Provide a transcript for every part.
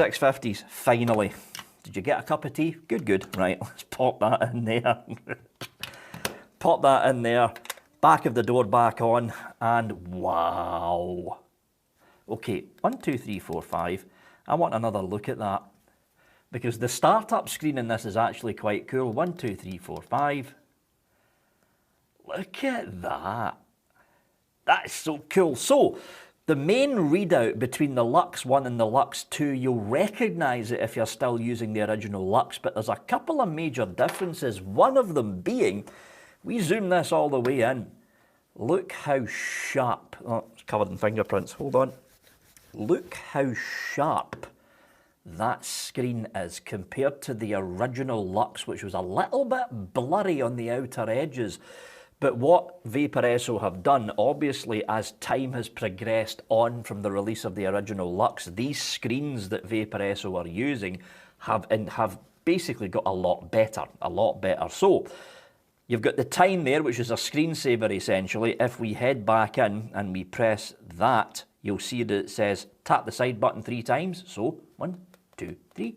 650s, finally. Did you get a cup of tea? Good, good. Right, let's pop that in there. Pop that in there. Back of the door back on, and wow. Okay, 1, 2, 3, 4, 5. I want another look at that, because the startup screen in this is actually quite cool. 1, 2, 3, 4, 5. Look at that. That's so cool. So, the main readout between the Lux1 and the Lux2, you'll recognise it if you're still using the original Lux, but there's a couple of major differences. One of them being, we zoom this all the way in. Look how sharp, oh, it's covered in fingerprints, hold on. Look how sharp that screen is compared to the original Lux, which was a little bit blurry on the outer edges. But what Vaporesso have done, obviously, as time has progressed on from the release of the original Lux, these screens that Vaporesso are using have basically got a lot better, So, you've got the time there, which is a screensaver essentially. If we head back in and we press that, you'll see that it says tap the side button 3 times. So, 1, 2, 3.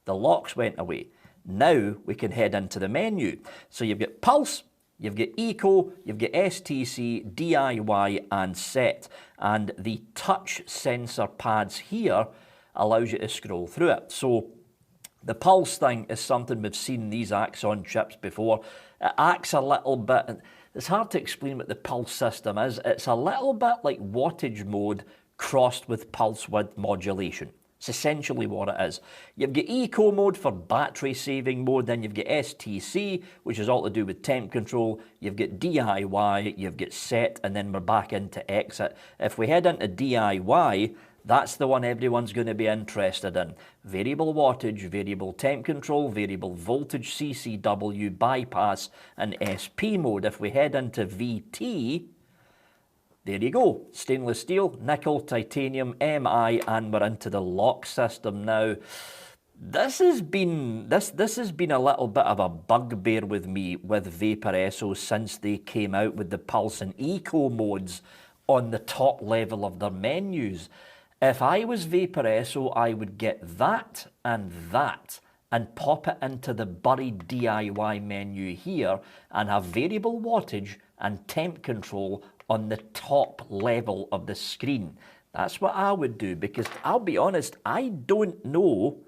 The locks went away. Now we can head into the menu. So you've got Pulse, you've got Eco, you've got STC, DIY and Set. And the touch sensor pads here allows you to scroll through it. So the Pulse thing is something we've seen these Axon chips before. It acts a little bit, it's hard to explain what the Pulse system is. It's a little bit like wattage mode crossed with pulse width modulation. It's essentially what it is. You've got Eco mode for battery saving mode, then you've got STC, which is all to do with temp control. You've got DIY, you've got Set, and then we're back into Exit. If we head into DIY, that's the one everyone's going to be interested in. Variable wattage, variable temp control, variable voltage, CCW, bypass, and SP mode. If we head into VT, there you go. Stainless steel, nickel, titanium, MI, and we're into the lock system now. This has been a little bit of a bugbear with me with Vaporesso since they came out with the Pulse and Eco modes on the top level of their menus. If I was Vaporesso, I would get that and pop it into the buried DIY menu here and have variable wattage and temp control on the top level of the screen. That's what I would do, because I'll be honest, I don't know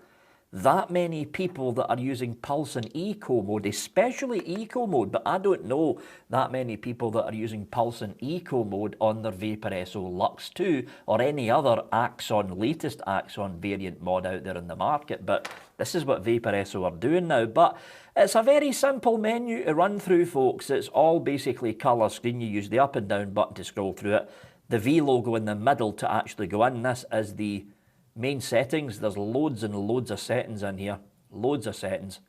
that many people that are using Pulse and Eco mode, especially Eco mode, but I don't know that many people that are using Pulse and Eco mode on their Vaporesso Luxe2 or any other Axon, latest Axon variant mod out there in the market. But this is what Vaporesso are doing now. But it's a very simple menu to run through, folks. It's all basically colour screen. You use the up and down button to scroll through it. The V logo in the middle to actually go in. This is the main settings. There's loads and loads of settings in here. Loads of settings.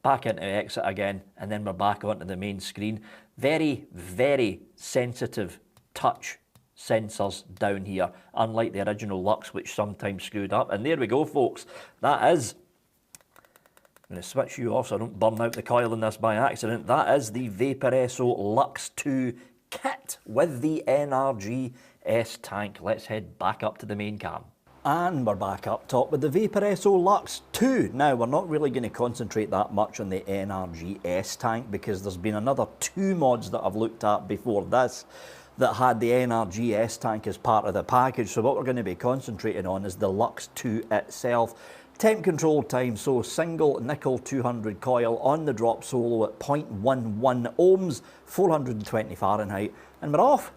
Back into Exit again, and then we're back onto the main screen. Very, very sensitive touch sensors down here, unlike the original Lux, which sometimes screwed up. And there we go, folks. That is, I'm going to switch you off so I don't burn out the coil in this by accident. That is the Vaporesso Luxe2 kit with the NRG S-Tank. Let's head back up to the main cam. And we're back up top with the Vaporesso Luxe2. Now, we're not really going to concentrate that much on the NRG S-Tank because there's been another 2 mods that I've looked at before this that had the NRG S-Tank as part of the package. So what we're going to be concentrating on is the Luxe2 itself. Temp control time, so single nickel 200 coil on the drop solo at 0.11 ohms, 420 Fahrenheit, and we're off.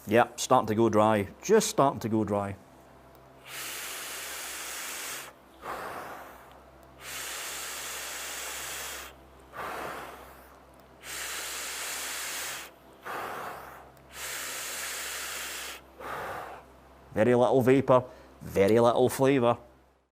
Yep, starting to go dry, just starting to go dry. Very little vapour, very little flavour.